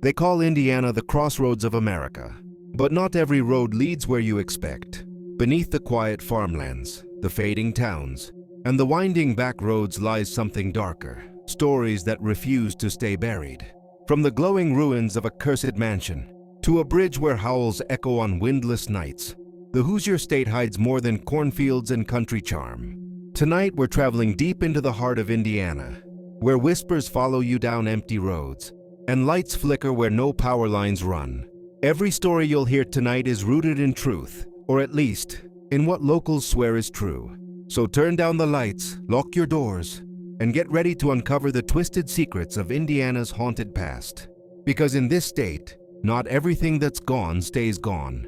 They call Indiana the crossroads of America. But not every road leads where you expect. Beneath the quiet farmlands, the fading towns, and the winding back roads lies something darker. Stories that refuse to stay buried. From the glowing ruins of a cursed mansion to a bridge where howls echo on windless nights, the Hoosier State hides more than cornfields and country charm. Tonight we're traveling deep into the heart of Indiana, where whispers follow you down empty roads and lights flicker where no power lines run. Every story you'll hear tonight is rooted in truth, or at least in what locals swear is true. So turn down the lights, lock your doors, and get ready to uncover the twisted secrets of Indiana's haunted past. Because in this state, not everything that's gone stays gone.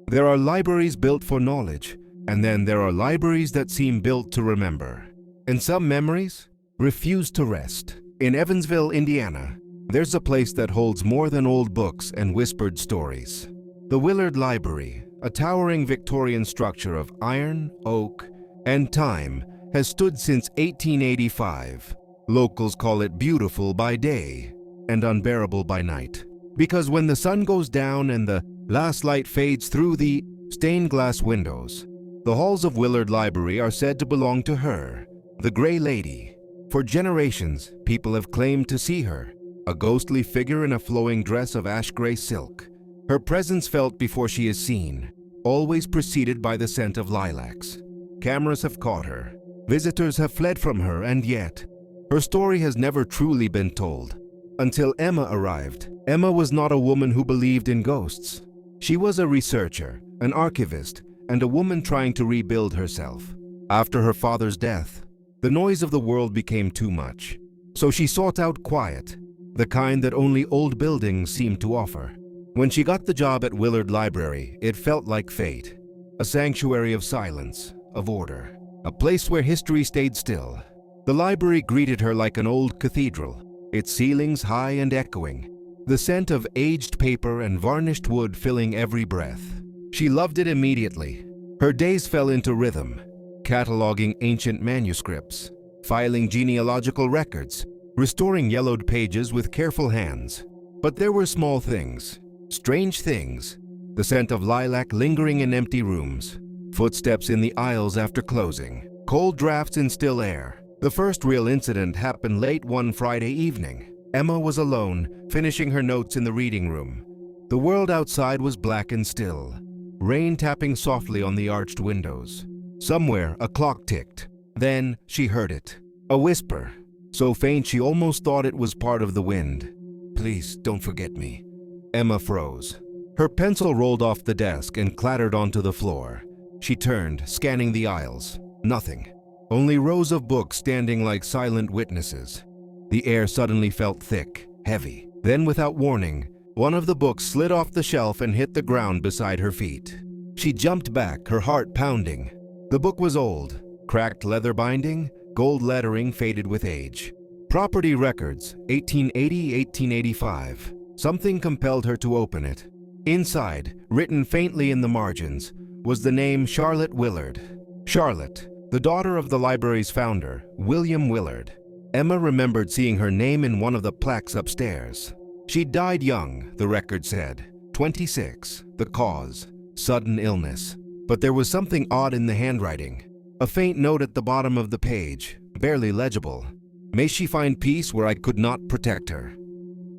There are libraries built for knowledge, and then there are libraries that seem built to remember. And some memories refuse to rest. In Evansville, Indiana, there's a place that holds more than old books and whispered stories. The Willard Library, a towering Victorian structure of iron, oak, and time, has stood since 1885. Locals call it beautiful by day and unbearable by night. Because when the sun goes down and the last light fades through the stained glass windows, the halls of Willard Library are said to belong to her, the Gray Lady. For generations, people have claimed to see her, a ghostly figure in a flowing dress of ash-gray silk. Her presence felt before she is seen, always preceded by the scent of lilacs. Cameras have caught her, visitors have fled from her, and yet, her story has never truly been told. Until Emma arrived. Emma was not a woman who believed in ghosts. She was a researcher, an archivist, and a woman trying to rebuild herself. After her father's death, the noise of the world became too much. So she sought out quiet, the kind that only old buildings seem to offer. When she got the job at Willard Library, it felt like fate. A sanctuary of silence, of order, a place where history stayed still. The library greeted her like an old cathedral, its ceilings high and echoing, the scent of aged paper and varnished wood filling every breath. She loved it immediately. Her days fell into rhythm, cataloging ancient manuscripts, filing genealogical records, restoring yellowed pages with careful hands. But there were small things, strange things, the scent of lilac lingering in empty rooms, footsteps in the aisles after closing, cold drafts in still air. The first real incident happened late one Friday evening. Emma was alone, finishing her notes in the reading room. The world outside was black and still, rain tapping softly on the arched windows. Somewhere, a clock ticked. Then she heard it. A whisper, so faint she almost thought it was part of the wind. "Please, don't forget me." Emma froze. Her pencil rolled off the desk and clattered onto the floor. She turned, scanning the aisles. Nothing. Only rows of books standing like silent witnesses. The air suddenly felt thick, heavy. Then, without warning, one of the books slid off the shelf and hit the ground beside her feet. She jumped back, her heart pounding. The book was old, cracked leather binding, gold lettering faded with age. Property records, 1880-1885. Something compelled her to open it. Inside, written faintly in the margins, was the name Charlotte Willard. Charlotte, the daughter of the library's founder, William Willard. Emma remembered seeing her name in one of the plaques upstairs. She died young, the record said. 26. The cause, sudden illness. But there was something odd in the handwriting. A faint note at the bottom of the page, barely legible. "May she find peace where I could not protect her."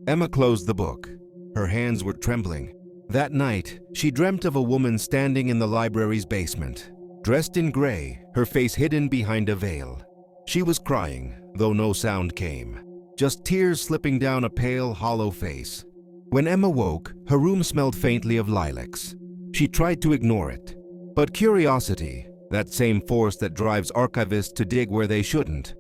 Emma closed the book. Her hands were trembling. That night, she dreamt of a woman standing in the library's basement, dressed in gray, her face hidden behind a veil. She was crying, though no sound came, just tears slipping down a pale, hollow face. When Emma woke, her room smelled faintly of lilacs. She tried to ignore it. But curiosity, that same force that drives archivists to dig where they shouldn't,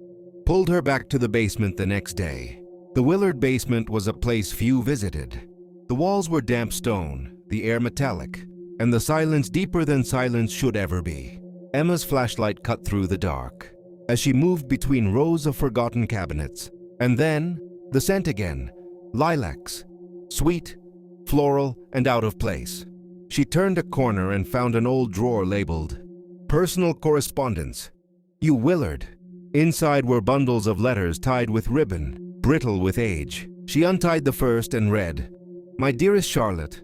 pulled her back to the basement the next day. The Willard basement was a place few visited. The walls were damp stone, the air metallic, and the silence deeper than silence should ever be. Emma's flashlight cut through the dark as she moved between rows of forgotten cabinets. And then, the scent again, lilacs, sweet, floral, and out of place. She turned a corner and found an old drawer labeled, "Personal Correspondence. You Willard." Inside were bundles of letters tied with ribbon, brittle with age. She untied the first and read, "My dearest Charlotte,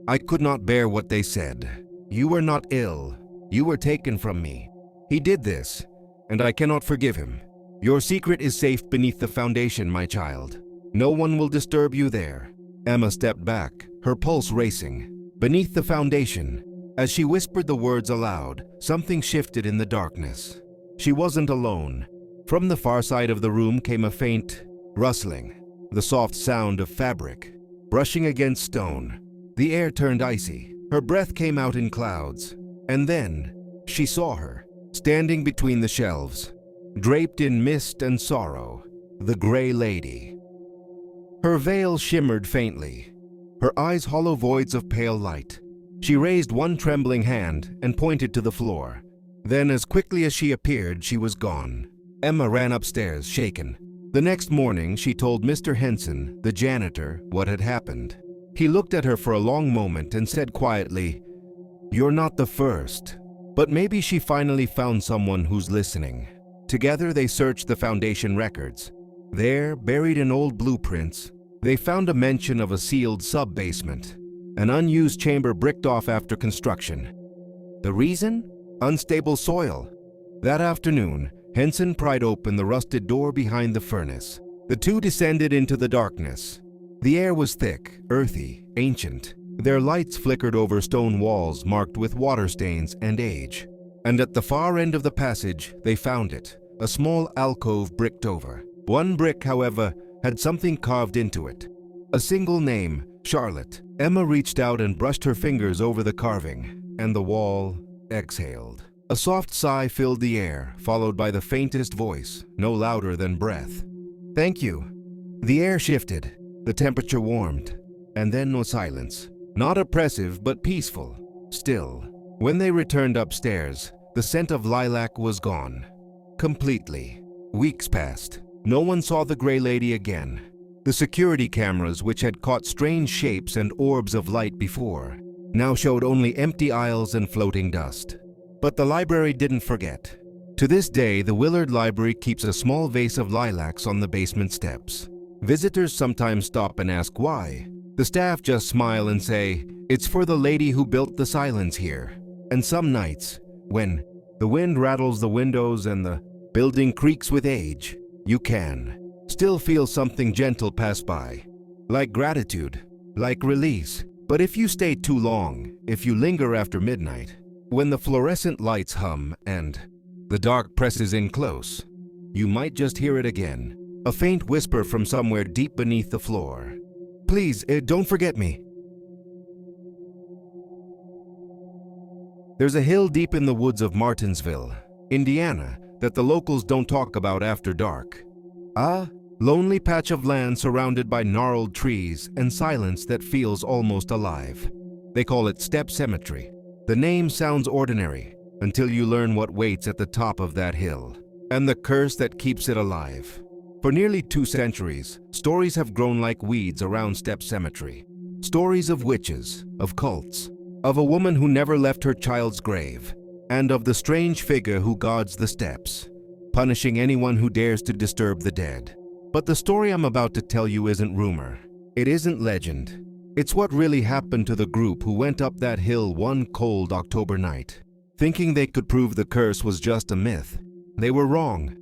I could not bear what they said. You were not ill. You were taken from me. He did this, and I cannot forgive him. Your secret is safe beneath the foundation, my child. No one will disturb you there." Emma stepped back, her pulse racing. Beneath the foundation. As she whispered the words aloud, something shifted in the darkness. She wasn't alone. From the far side of the room came a faint rustling, the soft sound of fabric brushing against stone. The air turned icy. Her breath came out in clouds. And then she saw her, standing between the shelves, draped in mist and sorrow, the Gray Lady. Her veil shimmered faintly, her eyes hollow voids of pale light. She raised one trembling hand and pointed to the floor. Then, as quickly as she appeared, she was gone. Emma ran upstairs, shaken. The next morning, she told Mr. Henson, the janitor, what had happened. He looked at her for a long moment and said quietly, "You're not the first." But maybe she finally found someone who's listening. Together, they searched the foundation records. There, buried in old blueprints, they found a mention of a sealed sub-basement, an unused chamber bricked off after construction. The reason? Unstable soil. That afternoon, Henson pried open the rusted door behind the furnace. The two descended into the darkness. The air was thick, earthy, ancient. Their lights flickered over stone walls marked with water stains and age. And at the far end of the passage, they found it, a small alcove bricked over. One brick, however, had something carved into it. A single name, Charlotte. Emma reached out and brushed her fingers over the carving, and the wall exhaled. A soft sigh filled the air, followed by the faintest voice, no louder than breath. "Thank you." The air shifted, the temperature warmed, and then was silence. Not oppressive, but peaceful, still. When they returned upstairs, the scent of lilac was gone. Completely. Weeks passed. No one saw the Gray Lady again. The security cameras, which had caught strange shapes and orbs of light before, now showed only empty aisles and floating dust. But the library didn't forget. To this day, the Willard Library keeps a small vase of lilacs on the basement steps. Visitors sometimes stop and ask why. The staff just smile and say, "It's for the lady who built the silence here." And some nights, when the wind rattles the windows and the building creaks with age, you can still feel something gentle pass by. Like gratitude, like release. But if you stay too long, if you linger after midnight, when the fluorescent lights hum and the dark presses in close, you might just hear it again. A faint whisper from somewhere deep beneath the floor. "Please, don't forget me." There's a hill deep in the woods of Martinsville, Indiana, that the locals don't talk about after dark. A lonely patch of land surrounded by gnarled trees and silence that feels almost alive. They call it Step Cemetery. The name sounds ordinary until you learn what waits at the top of that hill, and the curse that keeps it alive. For nearly 2 centuries, stories have grown like weeds around Step Cemetery. Stories of witches, of cults, of a woman who never left her child's grave, and of the strange figure who guards the steps, punishing anyone who dares to disturb the dead. But the story I'm about to tell you isn't rumor. It isn't legend. It's what really happened to the group who went up that hill one cold October night, thinking they could prove the curse was just a myth. They were wrong.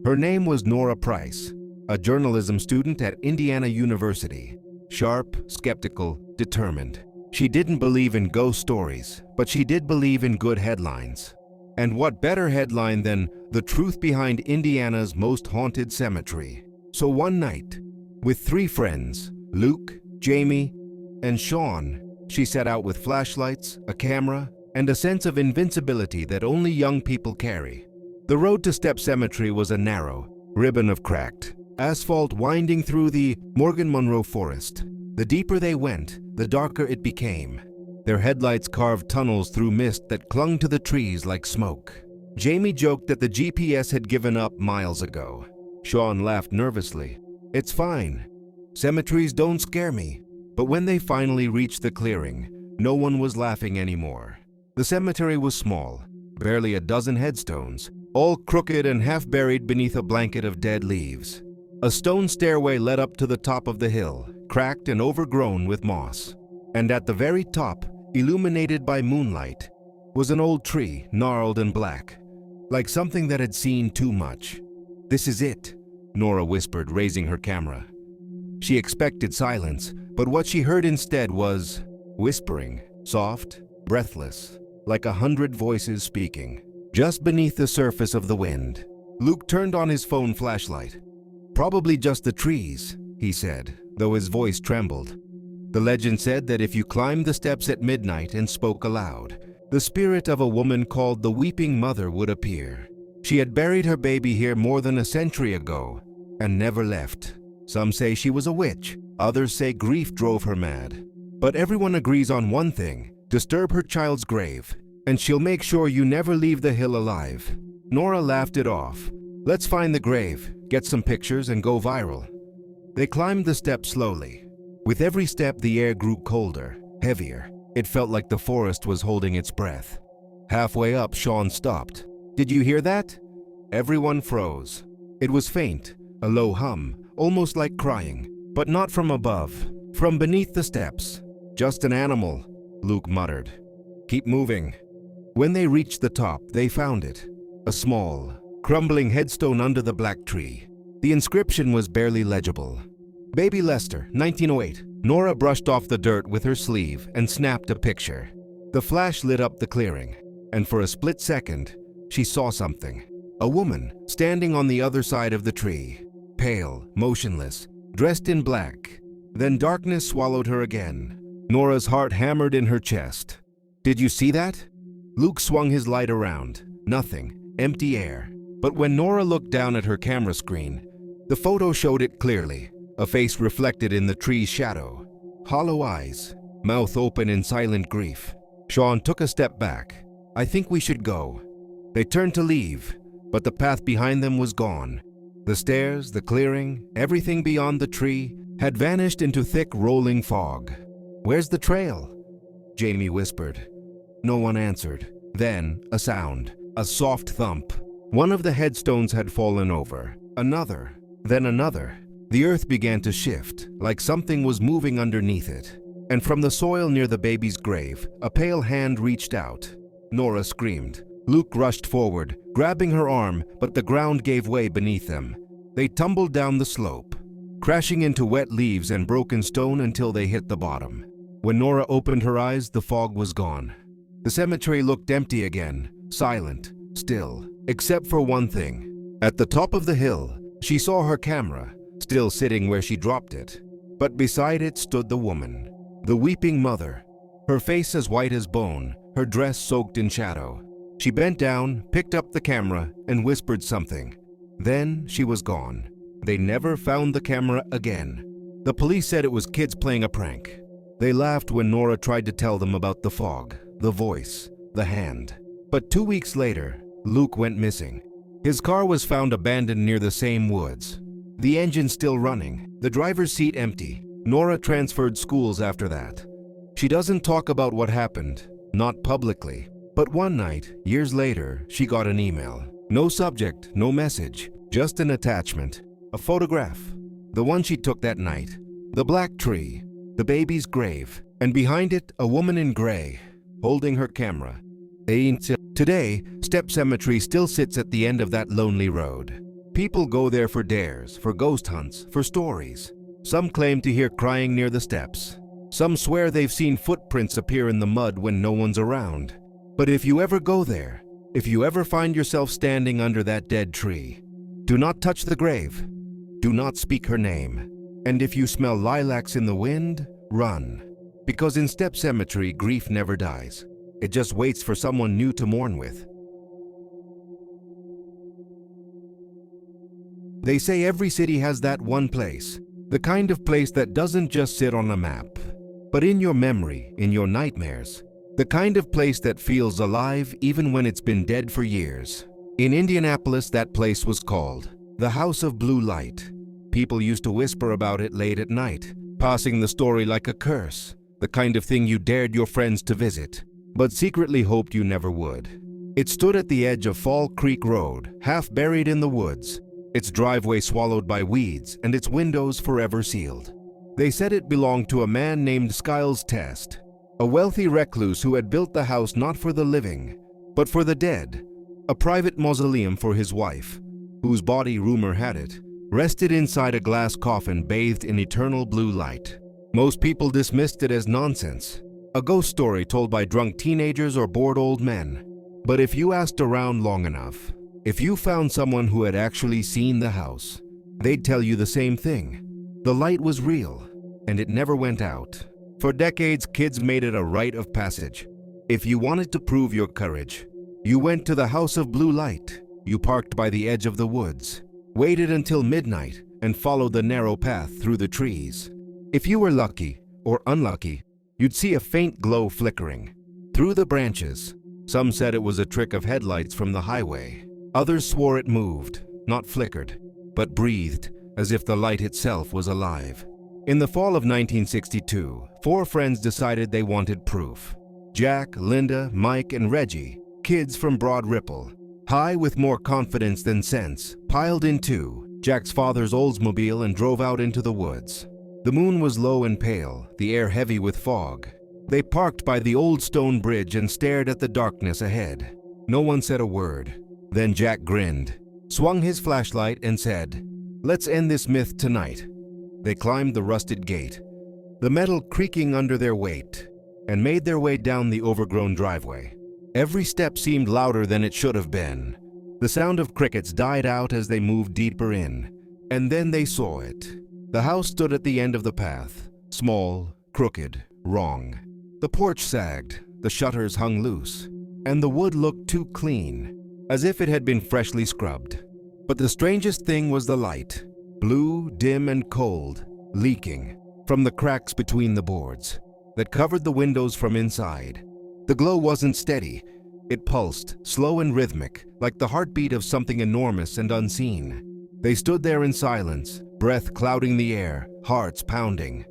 Her name was Nora Price, a journalism student at Indiana University. Sharp, skeptical, determined. She didn't believe in ghost stories, but she did believe in good headlines. And what better headline than "The Truth Behind Indiana's Most Haunted Cemetery." So one night, with 3 friends, Luke, Jamie, and Sean, she set out with flashlights, a camera, and a sense of invincibility that only young people carry. The road to Step Cemetery was a narrow ribbon of cracked asphalt winding through the Morgan Monroe forest. The deeper they went, the darker it became. Their headlights carved tunnels through mist that clung to the trees like smoke. Jamie joked that the GPS had given up miles ago. Sean laughed nervously. "It's fine. Cemeteries don't scare me." But when they finally reached the clearing, no one was laughing anymore. The cemetery was small, barely a dozen headstones, all crooked and half buried beneath a blanket of dead leaves. A stone stairway led up to the top of the hill, cracked and overgrown with moss. And at the very top, illuminated by moonlight, was an old tree, gnarled and black, like something that had seen too much. "This is it," Nora whispered, raising her camera. She expected silence, but what she heard instead was whispering, soft, breathless, like 100 voices speaking. Just beneath the surface of the wind, Luke turned on his phone flashlight. "Probably just the trees," he said, though his voice trembled. The legend said that if you climbed the steps at midnight and spoke aloud, the spirit of a woman called the Weeping Mother would appear. She had buried her baby here more than a century ago and never left. Some say she was a witch, others say grief drove her mad. But everyone agrees on one thing: disturb her child's grave, and she'll make sure you never leave the hill alive. Nora laughed it off. "Let's find the grave, get some pictures, and go viral." They climbed the steps slowly. With every step, the air grew colder, heavier. It felt like the forest was holding its breath. Halfway up, Sean stopped. "Did you hear that?" Everyone froze. It was faint, a low hum, almost like crying, but not from above, from beneath the steps. "Just an animal," Luke muttered. "Keep moving." When they reached the top, they found it. A small, crumbling headstone under the black tree. The inscription was barely legible. "Baby Lester, 1908. Nora brushed off the dirt with her sleeve and snapped a picture. The flash lit up the clearing, and for a split second, she saw something. A woman standing on the other side of the tree, pale, motionless, dressed in black. Then darkness swallowed her again. Nora's heart hammered in her chest. "Did you see that?" Luke swung his light around. Nothing, empty air. But when Nora looked down at her camera screen, the photo showed it clearly. A face reflected in the tree's shadow. Hollow eyes, mouth open in silent grief. Sean took a step back. "I think we should go." They turned to leave, but the path behind them was gone. The stairs, the clearing, everything beyond the tree had vanished into thick rolling fog. "Where's the trail?" Jamie whispered. No one answered. Then, a sound, a soft thump. One of the headstones had fallen over. Another, then another. The earth began to shift, like something was moving underneath it. And from the soil near the baby's grave, a pale hand reached out. Nora screamed. Luke rushed forward, grabbing her arm, but the ground gave way beneath them. They tumbled down the slope, crashing into wet leaves and broken stone until they hit the bottom. When Nora opened her eyes, the fog was gone. The cemetery looked empty again, silent, still, except for one thing. At the top of the hill, she saw her camera, still sitting where she dropped it. But beside it stood the woman, the weeping mother, her face as white as bone, her dress soaked in shadow. She bent down, picked up the camera, and whispered something. Then she was gone. They never found the camera again. The police said it was kids playing a prank. They laughed when Nora tried to tell them about the fog, the voice, the hand. But 2 weeks later, Luke went missing. His car was found abandoned near the same woods. The engine still running, the driver's seat empty. Nora transferred schools after that. She doesn't talk about what happened, not publicly. But one night, years later, she got an email. No subject, no message, just an attachment. A photograph. The one she took that night. The black tree, the baby's grave, and behind it, a woman in gray, holding her camera. Today, Step Cemetery still sits at the end of that lonely road. People go there for dares, for ghost hunts, for stories. Some claim to hear crying near the steps. Some swear they've seen footprints appear in the mud when no one's around. But if you ever go there, if you ever find yourself standing under that dead tree, do not touch the grave. Do not speak her name. And if you smell lilacs in the wind, run. Because in Step Cemetery, grief never dies. It just waits for someone new to mourn with. They say every city has that one place, the kind of place that doesn't just sit on a map, but in your memory, in your nightmares, the kind of place that feels alive even when it's been dead for years. In Indianapolis, that place was called the House of Blue Light. People used to whisper about it late at night, passing the story like a curse, the kind of thing you dared your friends to visit, but secretly hoped you never would. It stood at the edge of Fall Creek Road, half buried in the woods, its driveway swallowed by weeds and its windows forever sealed. They said it belonged to a man named Skiles Test, a wealthy recluse who had built the house not for the living, but for the dead, a private mausoleum for his wife, whose body, rumor had it, rested inside a glass coffin bathed in eternal blue light. Most people dismissed it as nonsense, a ghost story told by drunk teenagers or bored old men. But if you asked around long enough, if you found someone who had actually seen the house, they'd tell you the same thing. The light was real, and it never went out. For decades, kids made it a rite of passage. If you wanted to prove your courage, you went to the House of Blue Light. You parked by the edge of the woods, waited until midnight, and followed the narrow path through the trees. If you were lucky or unlucky, you'd see a faint glow flickering through the branches. Some said it was a trick of headlights from the highway. Others swore it moved, not flickered, but breathed, as if the light itself was alive. In the fall of 1962, 4 friends decided they wanted proof. Jack, Linda, Mike, and Reggie, kids from Broad Ripple, high with more confidence than sense, piled into Jack's father's Oldsmobile and drove out into the woods. The moon was low and pale, the air heavy with fog. They parked by the old stone bridge and stared at the darkness ahead. No one said a word. Then Jack grinned, swung his flashlight, and said, "Let's end this myth tonight." They climbed the rusted gate, the metal creaking under their weight, and made their way down the overgrown driveway. Every step seemed louder than it should have been. The sound of crickets died out as they moved deeper in, and then they saw it. The house stood at the end of the path, small, crooked, wrong. The porch sagged, the shutters hung loose, and the wood looked too clean, as if it had been freshly scrubbed. But the strangest thing was the light, blue, dim, and cold, leaking from the cracks between the boards that covered the windows from inside. The glow wasn't steady. It pulsed, slow and rhythmic, like the heartbeat of something enormous and unseen. They stood there in silence, breath clouding the air, hearts pounding.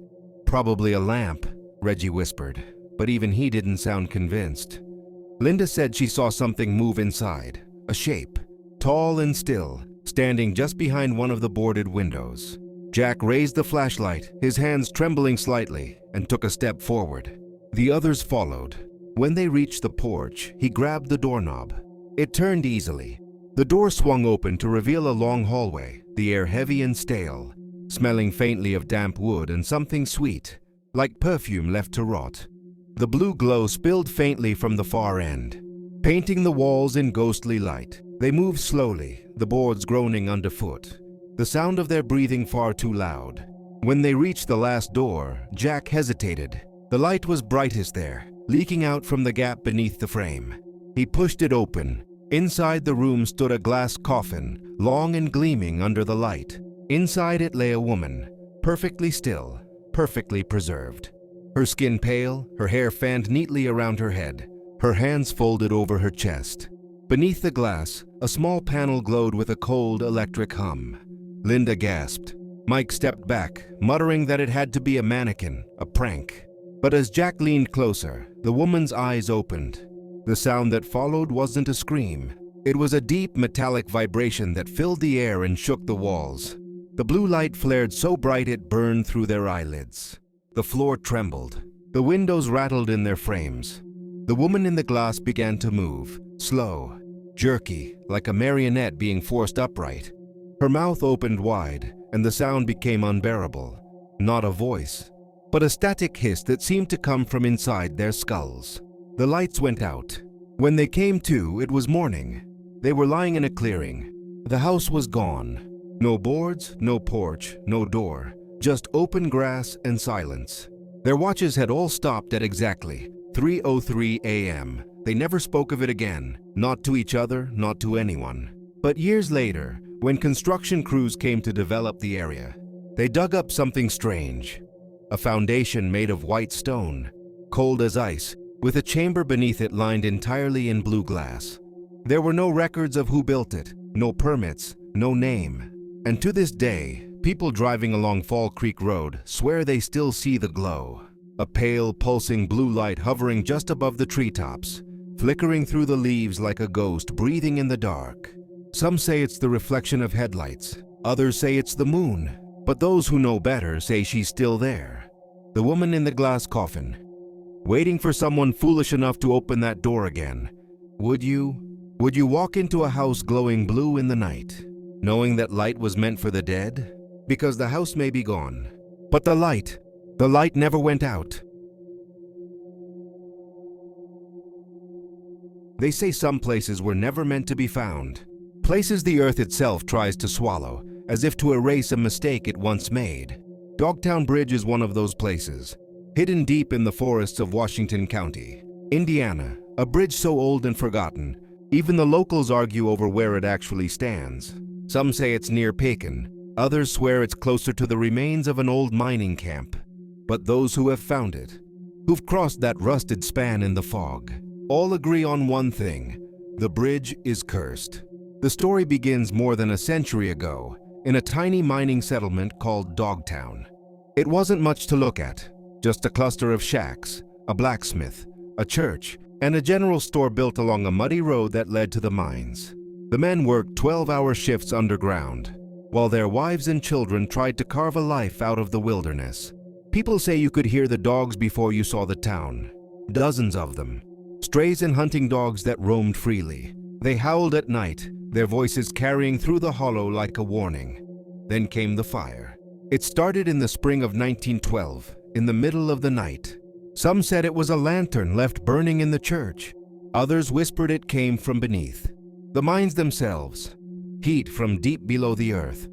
"Probably a lamp," Reggie whispered, but even he didn't sound convinced. Linda said she saw something move inside, a shape, tall and still, standing just behind one of the boarded windows. Jack raised the flashlight, his hands trembling slightly, and took a step forward. The others followed. When they reached the porch, he grabbed the doorknob. It turned easily. The door swung open to reveal a long hallway, the air heavy and stale, smelling faintly of damp wood and something sweet, like perfume left to rot. The blue glow spilled faintly from the far end, painting the walls in ghostly light. They moved slowly, the boards groaning underfoot, the sound of their breathing far too loud. When they reached the last door, Jack hesitated. The light was brightest there, leaking out from the gap beneath the frame. He pushed it open. Inside the room stood a glass coffin, long and gleaming under the light. Inside it lay a woman, perfectly still, perfectly preserved. Her skin pale, her hair fanned neatly around her head, her hands folded over her chest. Beneath the glass, a small panel glowed with a cold electric hum. Linda gasped. Mike stepped back, muttering that it had to be a mannequin, a prank. But as Jack leaned closer, the woman's eyes opened. The sound that followed wasn't a scream. It was a deep metallic vibration that filled the air and shook the walls. The blue light flared so bright it burned through their eyelids. The floor trembled. The windows rattled in their frames. The woman in the glass began to move, slow, jerky, like a marionette being forced upright. Her mouth opened wide, and the sound became unbearable. Not a voice, but a static hiss that seemed to come from inside their skulls. The lights went out. When they came to, it was morning. They were lying in a clearing. The house was gone. No boards, no porch, no door, just open grass and silence. Their watches had all stopped at exactly 3:03 a.m. They never spoke of it again, not to each other, not to anyone. But years later, when construction crews came to develop the area, they dug up something strange. A foundation made of white stone, cold as ice, with a chamber beneath it lined entirely in blue glass. There were no records of who built it, no permits, no name. And to this day, people driving along Fall Creek Road swear they still see the glow. A pale, pulsing blue light hovering just above the treetops, flickering through the leaves like a ghost breathing in the dark. Some say it's the reflection of headlights, others say it's the moon, but those who know better say she's still there. The woman in the glass coffin, waiting for someone foolish enough to open that door again. Would you walk into a house glowing blue in the night, knowing that light was meant for the dead? Because the house may be gone, but the light never went out. They say some places were never meant to be found, places the earth itself tries to swallow, as if to erase a mistake it once made. Dogtown Bridge is one of those places, hidden deep in the forests of Washington County, Indiana, a bridge so old and forgotten, even the locals argue over where it actually stands. Some say it's near Pekin, others swear it's closer to the remains of an old mining camp. But those who have found it, who've crossed that rusted span in the fog, all agree on one thing: the bridge is cursed. The story begins more than a century ago in a tiny mining settlement called Dogtown. It wasn't much to look at, just a cluster of shacks, a blacksmith, a church, and a general store built along a muddy road that led to the mines. The men worked 12-hour shifts underground, while their wives and children tried to carve a life out of the wilderness. People say you could hear the dogs before you saw the town. Dozens of them. Strays and hunting dogs that roamed freely. They howled at night, their voices carrying through the hollow like a warning. Then came the fire. It started in the spring of 1912, in the middle of the night. Some said it was a lantern left burning in the church. Others whispered it came from beneath the mines themselves, heat from deep below the earth.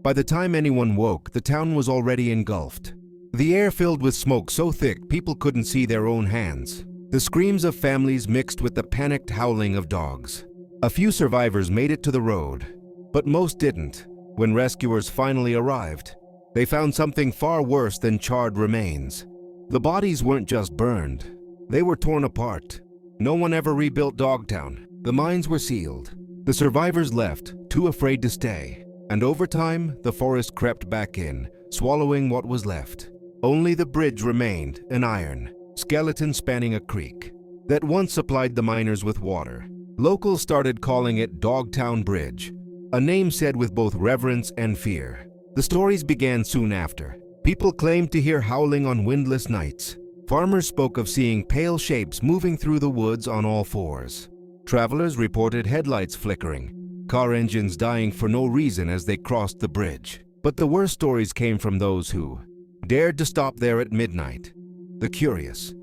By the time anyone woke, the town was already engulfed. The air filled with smoke so thick people couldn't see their own hands. The screams of families mixed with the panicked howling of dogs. A few survivors made it to the road, but most didn't. When rescuers finally arrived, they found something far worse than charred remains. The bodies weren't just burned, they were torn apart. No one ever rebuilt Dogtown. The mines were sealed. The survivors left, too afraid to stay. And over time, the forest crept back in, swallowing what was left. Only the bridge remained, an iron skeleton spanning a creek that once supplied the miners with water. Locals started calling it Dogtown Bridge, a name said with both reverence and fear. The stories began soon after. People claimed to hear howling on windless nights. Farmers spoke of seeing pale shapes moving through the woods on all fours. Travelers reported headlights flickering, car engines dying for no reason as they crossed the bridge. But the worst stories came from those who dared to stop there at midnight. The curious,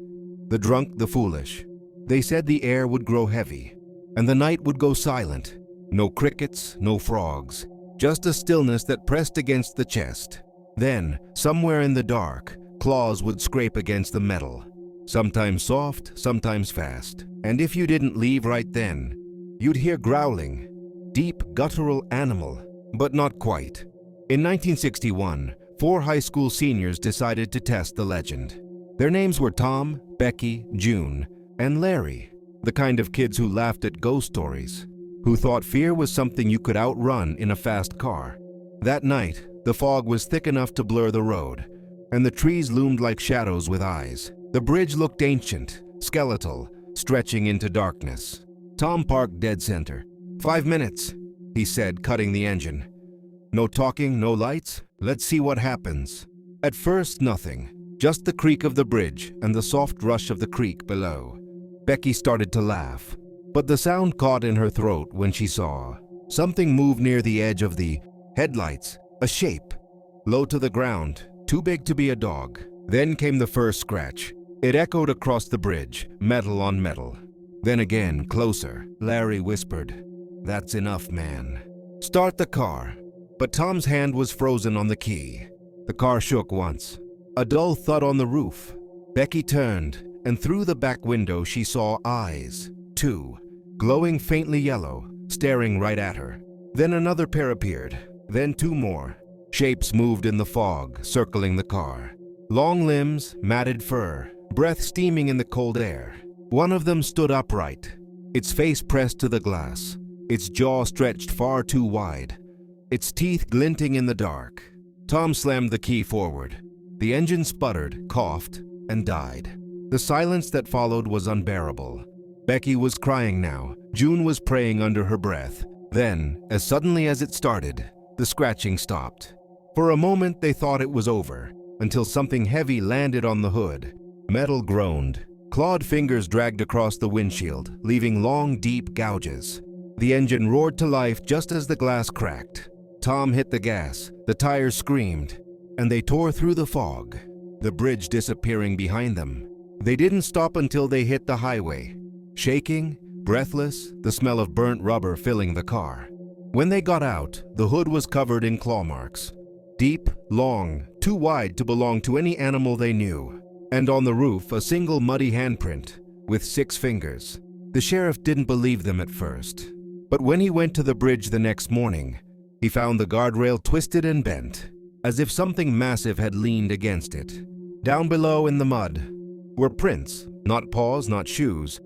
the drunk, the foolish. They said the air would grow heavy, and the night would go silent. No crickets, no frogs, just a stillness that pressed against the chest. Then, somewhere in the dark, claws would scrape against the metal, sometimes soft, sometimes fast. And if you didn't leave right then, you'd hear growling, deep, guttural animal, but not quite. In 1961, 4 high school seniors decided to test the legend. Their names were Tom, Becky, June, and Larry, the kind of kids who laughed at ghost stories, who thought fear was something you could outrun in a fast car. That night, the fog was thick enough to blur the road, and the trees loomed like shadows with eyes. The bridge looked ancient, skeletal, stretching into darkness. Tom parked dead center. 5 minutes, he said, cutting the engine. No talking, no lights. Let's see what happens. At first, nothing. Just the creak of the bridge and the soft rush of the creek below. Becky started to laugh, but the sound caught in her throat when she saw something move near the edge of the headlights, a shape, low to the ground, too big to be a dog. Then came the first scratch. It echoed across the bridge, metal on metal. Then again, closer. Larry whispered, "That's enough, man. Start the car." But Tom's hand was frozen on the key. The car shook once. A dull thud on the roof. Becky turned, and through the back window she saw eyes, 2, glowing faintly yellow, staring right at her. Then another pair appeared, then 2 more. Shapes moved in the fog, circling the car. Long limbs, matted fur, breath steaming in the cold air. One of them stood upright, its face pressed to the glass, its jaw stretched far too wide, its teeth glinting in the dark. Tom slammed the key forward. The engine sputtered, coughed, and died. The silence that followed was unbearable. Becky was crying now. June was praying under her breath. Then, as suddenly as it started, the scratching stopped. For a moment they thought it was over, until something heavy landed on the hood. Metal groaned. Clawed fingers dragged across the windshield, leaving long, deep gouges. The engine roared to life just as the glass cracked. Tom hit the gas, the tires screamed, and they tore through the fog, the bridge disappearing behind them. They didn't stop until they hit the highway. Shaking, breathless, the smell of burnt rubber filling the car. When they got out, the hood was covered in claw marks. Deep, long, too wide to belong to any animal they knew. And on the roof, a single muddy handprint, with 6 fingers. The sheriff didn't believe them at first. But when he went to the bridge the next morning, he found the guardrail twisted and bent, as if something massive had leaned against it. Down below in the mud were prints, not paws, not shoes,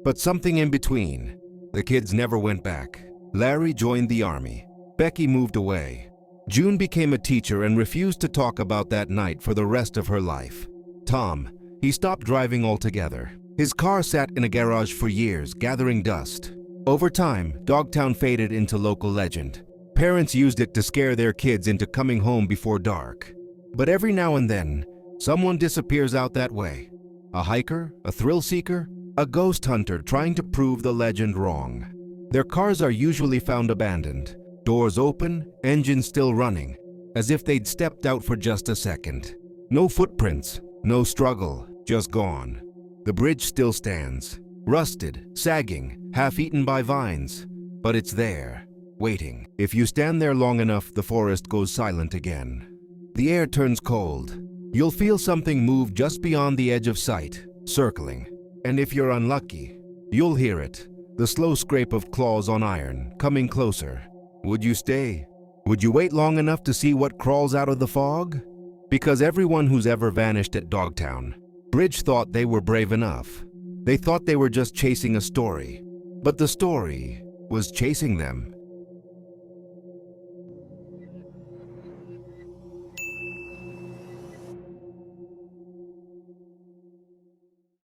but something in between. The kids never went back. Larry joined the army. Becky moved away. June became a teacher and refused to talk about that night for the rest of her life. Tom, he stopped driving altogether. His car sat in a garage for years, gathering dust. Over time, Dogtown faded into local legend. Parents used it to scare their kids into coming home before dark. But every now and then, someone disappears out that way. A hiker, a thrill seeker, a ghost hunter trying to prove the legend wrong. Their cars are usually found abandoned, doors open, engines still running, as if they'd stepped out for just a second. No footprints, no struggle, just gone. The bridge still stands, rusted, sagging, half-eaten by vines, but it's there, waiting. If you stand there long enough, the forest goes silent again. The air turns cold. You'll feel something move just beyond the edge of sight, circling. And if you're unlucky, you'll hear it, the slow scrape of claws on iron, coming closer. Would you stay? Would you wait long enough to see what crawls out of the fog? Because everyone who's ever vanished at Dogtown, Bridge thought they were brave enough. They thought they were just chasing a story. But the story was chasing them.